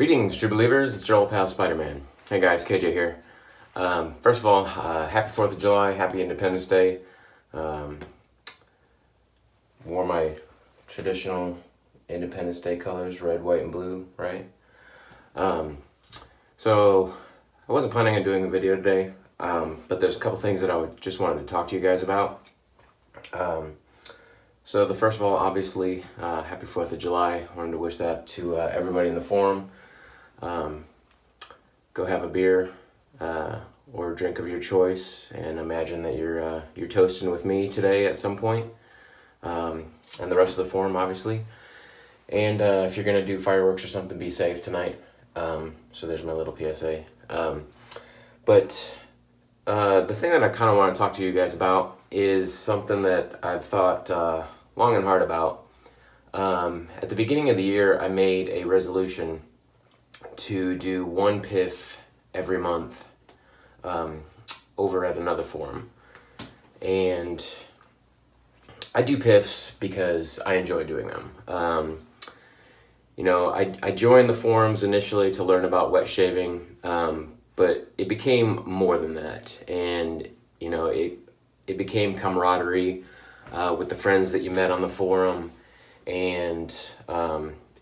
Greetings, true believers. It's your old pal Spider-Man. Hey guys, KJ here. First of all, happy 4th of July, happy Independence Day. Wore my traditional Independence Day colors, red, white, and blue, right? So I wasn't planning on doing a video today, but there's a couple things that I just wanted to talk to you guys about. So the first of all, obviously, happy 4th of July. I wanted to wish that to everybody in the forum. Go have a beer or a drink of your choice, and imagine that you're toasting with me today at some point, and the rest of the forum, obviously. And if you're gonna do fireworks or something, be safe tonight. So there's my little PSA. But the thing that I kind of want to talk to you guys about is something that I've thought long and hard about. At the beginning of the year, I made a resolution to do one PIF every month over at another forum. And I do PIFs because I enjoy doing them. I joined the forums initially to learn about wet shaving, but it became more than that. And, it became camaraderie with the friends that you met on the forum. And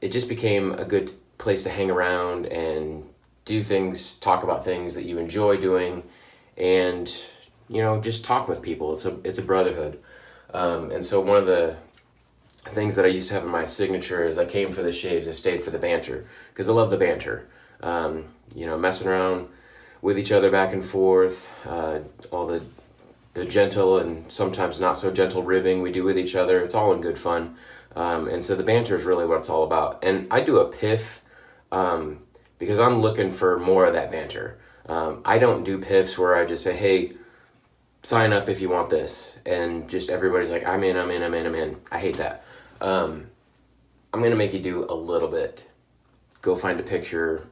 it just became a good place to hang around and do things, talk about things that you enjoy doing, and just talk with people. It's a brotherhood. And so one of the things that I used to have in my signature is I came for the shaves, I stayed for the banter, because I love the banter. Messing around with each other back and forth, all the gentle and sometimes not so gentle ribbing we do with each other. It's all in good fun. And so the banter is really what it's all about. And I do a PIF because I'm looking for more of that banter. I don't do PIFs where I just say, hey, sign up if you want this. And just everybody's like, I'm in. I hate that. I'm going to make you do a little bit. Go find a picture,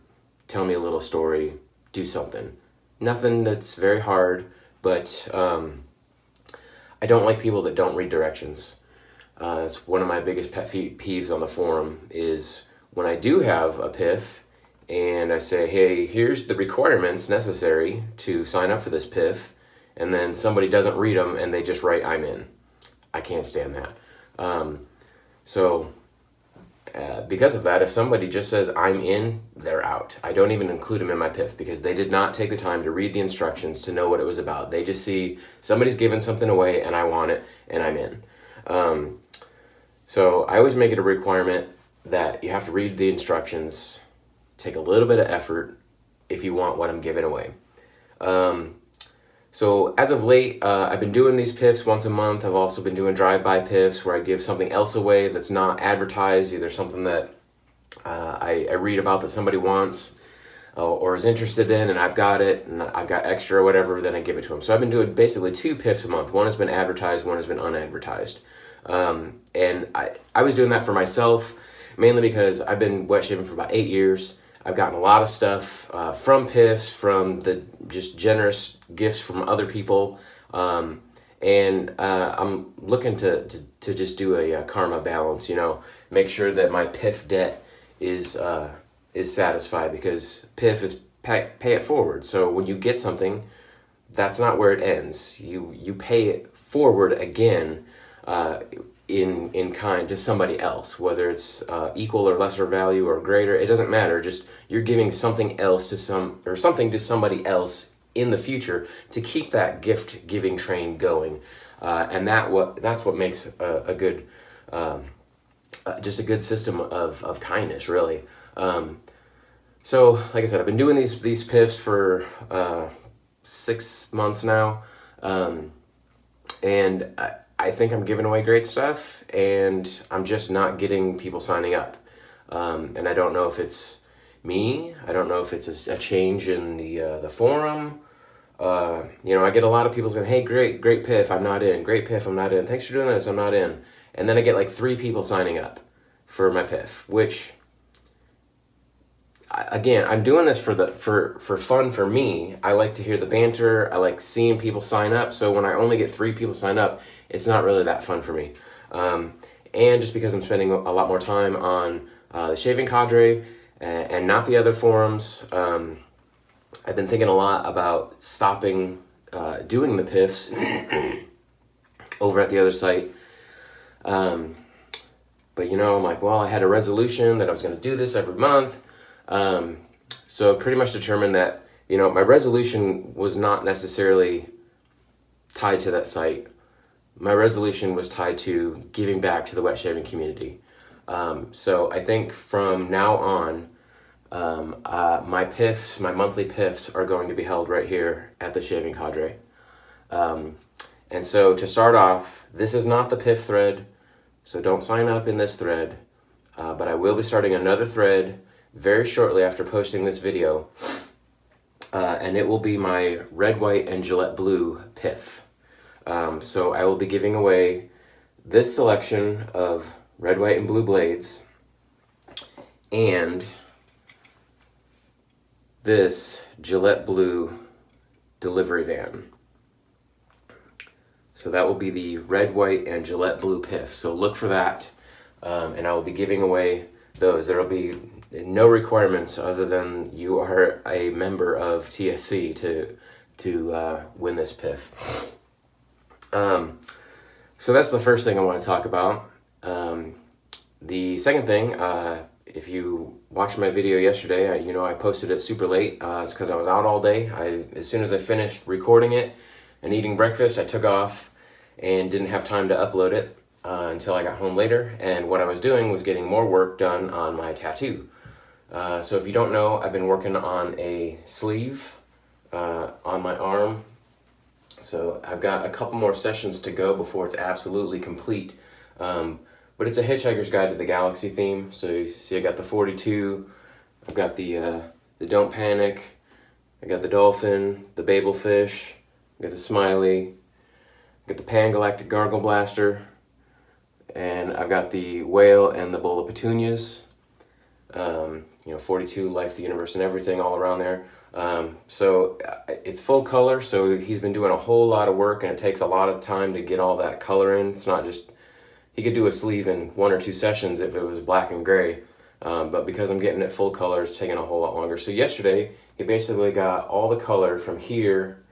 tell me a little story, do something. Nothing that's very hard, but I don't like people that don't read directions. It's one of my biggest pet peeves on the forum is when I do have a PIF and I say, hey, here's the requirements necessary to sign up for this PIF, and then somebody doesn't read them and they just write, I'm in. I can't stand that. Because of that, if somebody just says I'm in, they're out. I don't even include them in my PIF because they did not take the time to read the instructions to know what it was about. They just see somebody's giving something away and I want it and I'm in. So I always make it a requirement that you have to read the instructions, take a little bit of effort if you want what I'm giving away. So as of late, I've been doing these PIFs once a month. I've also been doing drive-by PIFs where I give something else away that's not advertised, either something that I read about that somebody wants or is interested in, and I've got it, and I've got extra or whatever, then I give it to them. So I've been doing basically 2 PIFs a month. One has been advertised, one has been unadvertised. And I was doing that for myself, mainly because I've been wet shaving for about 8 years. I've gotten a lot of stuff from PIFs, from the just generous gifts from other people, and I'm looking to just do a karma balance. Make sure that my PIF debt is satisfied, because PIF is pay it forward. So when you get something, that's not where it ends. You pay it forward again in kind to somebody else, whether it's equal or lesser value or greater. It doesn't matter. Just you're giving something else to something to somebody else in the future to keep that gift giving train going, and that's what makes a good just a good system of kindness, really. So like I said, I've been doing these PIFs for 6 months now, and I think I'm giving away great stuff, and I'm just not getting people signing up. And I don't know if it's me. I don't know if it's a change in the forum. I get a lot of people saying, hey, great PIF, I'm not in. Great PIF, I'm not in. Thanks for doing this, I'm not in. And then I get like 3 people signing up for my PIF, which, again, I'm doing this for fun for me. I like to hear the banter. I like seeing people sign up. So when I only get 3 people sign up, it's not really that fun for me. And just because I'm spending a lot more time on the shaving cadre, and not the other forums. I've been thinking a lot about stopping doing the PIFs over at the other site. But I'm like, well, I had a resolution that I was going to do this every month. So pretty much determined that, my resolution was not necessarily tied to that site. My resolution was tied to giving back to the wet shaving community. So I think from now on, my PIFs, my monthly PIFs are going to be held right here at the Shaving Cadre. And so to start off, this is not the PIF thread, so don't sign up in this thread, but I will be starting another thread very shortly after posting this video, and it will be my red, white, and Gillette blue PIF. So I will be giving away this selection of red, white, and blue blades, and this Gillette blue delivery van. So that will be the red, white, and Gillette blue PIF. So look for that, and I will be giving away those. There will be no requirements other than you are a member of TSC to win this PIF. So that's the first thing I want to talk about. The second thing, if you watched my video yesterday, I posted it super late. It's because I was out all day. As soon as I finished recording it and eating breakfast, I took off and didn't have time to upload it until I got home later. And what I was doing was getting more work done on my tattoo. So if you don't know, I've been working on a sleeve on my arm. So I've got a couple more sessions to go before it's absolutely complete. But it's a Hitchhiker's Guide to the Galaxy theme. So you see I got the 42, I've got the Don't Panic, I got the dolphin, the babelfish, I got the smiley, I got the Pan-Galactic Gargle Blaster, and I've got the whale and the bowl of petunias. 42, life, the universe, and everything all around there. So it's full color, so he's been doing a whole lot of work, and it takes a lot of time to get all that color in. It's not just, he could do a sleeve in 1 or 2 sessions if it was black and gray, but because I'm getting it full color, it's taking a whole lot longer. So yesterday, he basically got all the color from here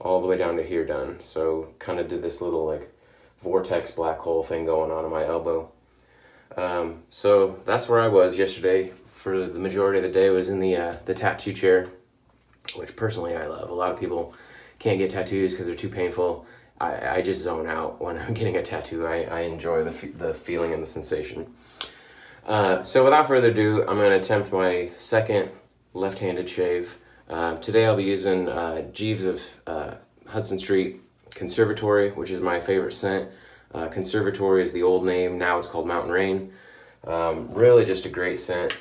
all the way down to here done. So kind of did this little like vortex black hole thing going on my elbow. So that's where I was yesterday. For the majority of the day, was in the tattoo chair, which personally I love. A lot of people can't get tattoos because they're too painful. I just zone out when I'm getting a tattoo. I enjoy the feeling and the sensation. So without further ado, I'm going to attempt my second left-handed shave. Today I'll be using Jeeves of Hudson Street Conservatory, which is my favorite scent. Conservatory is the old name. Now it's called Mountain Rain. Really just a great scent.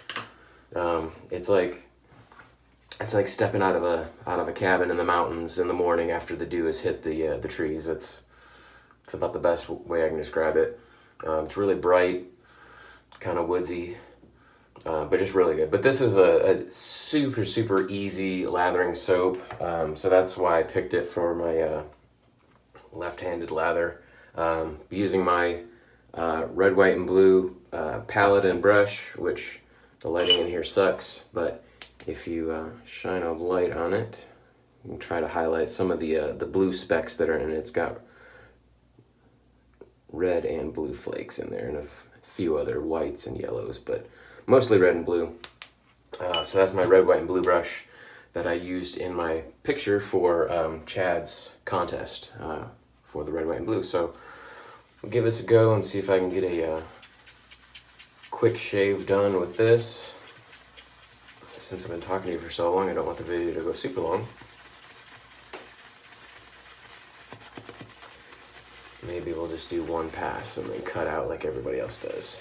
It's like stepping out of a cabin in the mountains in the morning after the dew has hit the trees. It's about the best way I can describe it. It's really bright, kind of woodsy, but just really good. But this is a super, super easy lathering soap, so that's why I picked it for my left-handed lather. Using my red, white, and blue palette and brush, which the lighting in here sucks, but if you shine a light on it, you can try to highlight some of the blue specks that are in it. It's got red and blue flakes in there, and a few other whites and yellows, but mostly red and blue. So that's my red, white, and blue brush that I used in my picture for Chad's contest for the red, white, and blue. So we'll give this a go and see if I can get a quick shave done with this. Since I've been talking to you for so long, I don't want the video to go super long. Maybe we'll just do one pass and then cut out like everybody else does.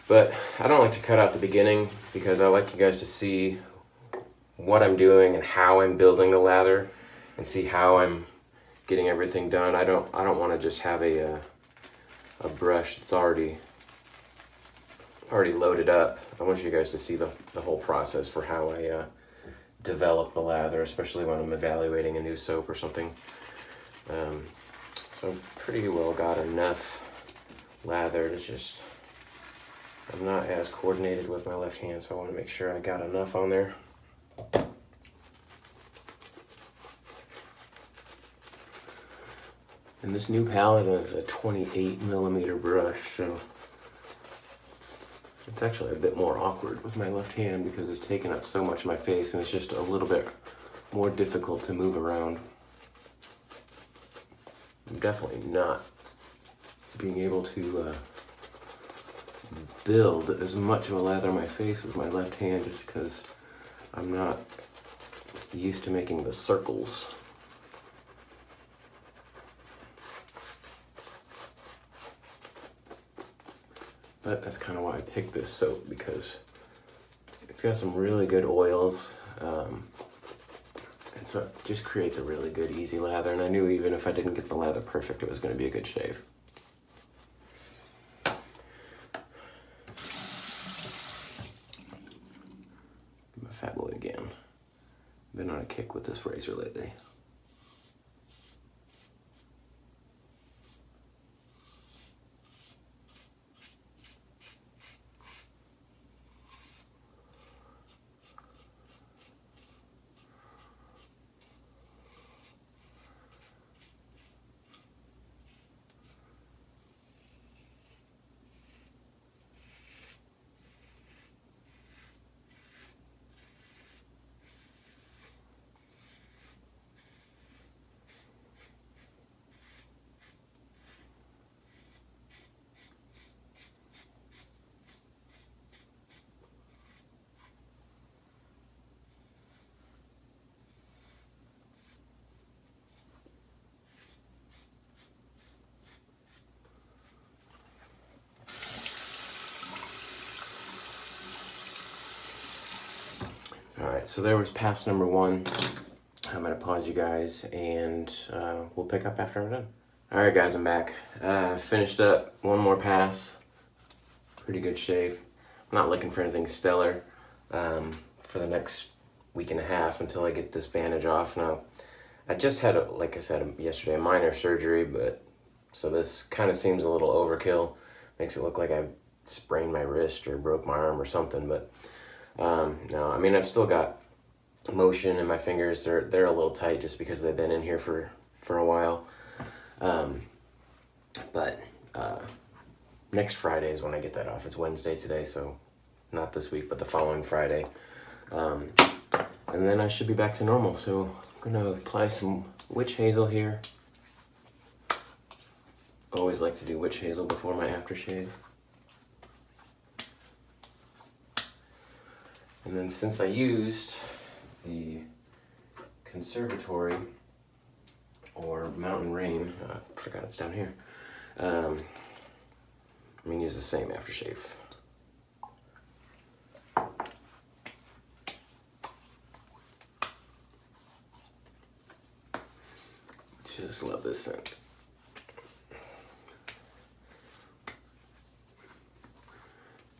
But I don't like to cut out the beginning because I like you guys to see what I'm doing and how I'm building the lather and see how I'm getting everything done. I don't want to just have a brush that's already loaded up. I want you guys to see the whole process for how I develop the lather, especially when I'm evaluating a new soap or something. So pretty well got enough lather to just I'm not as coordinated with my left hand, so I want to make sure I got enough on there. And this new palette is a 28mm brush, so it's actually a bit more awkward with my left hand because it's taking up so much of my face and it's just a little bit more difficult to move around. I'm definitely not being able to build as much of a lather on my face with my left hand just because I'm not used to making the circles. But that's kind of why I picked this soap, because it's got some really good oils, and so it just creates a really good easy lather, and I knew even if I didn't get the lather perfect, it was going to be a good shave. I'm a fat boy again. Been on a kick with this razor lately. Alright, so there was pass number 1. I'm gonna pause you guys and we'll pick up after I'm done. Alright guys, I'm back. Finished up one more pass. Pretty good shave. I'm not looking for anything stellar for the next week and a half until I get this bandage off. Now, I just had, like I said yesterday, a minor surgery, but so this kind of seems a little overkill. Makes it look like I sprained my wrist or broke my arm or something, but no, I mean, I've still got motion in my fingers. They're a little tight just because they've been in here for a while. But next Friday is when I get that off. It's Wednesday today, so not this week, but the following Friday. And then I should be back to normal. So I'm gonna apply some witch hazel here. Always like to do witch hazel before my aftershave. And then since I used the Conservatory or Mountain Rain, I forgot it's down here, I'm gonna use the same aftershave. Just love this scent.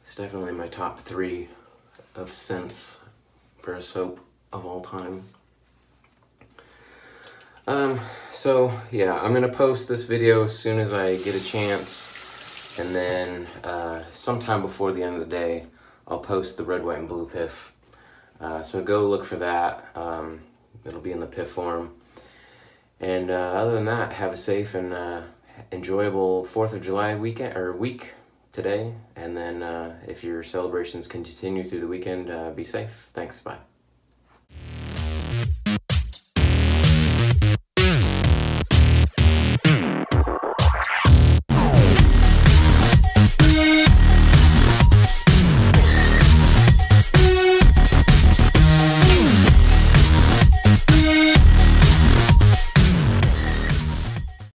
It's definitely my top 3 of scents for a soap of all time. So yeah, I'm gonna post this video as soon as I get a chance, and then sometime before the end of the day I'll post the red, white, and blue PIF. So go look for that. It'll be in the PIF form. And other than that, have a safe and enjoyable 4th of July weekend or week today, and then if your celebrations continue through the weekend, be safe. Thanks, bye.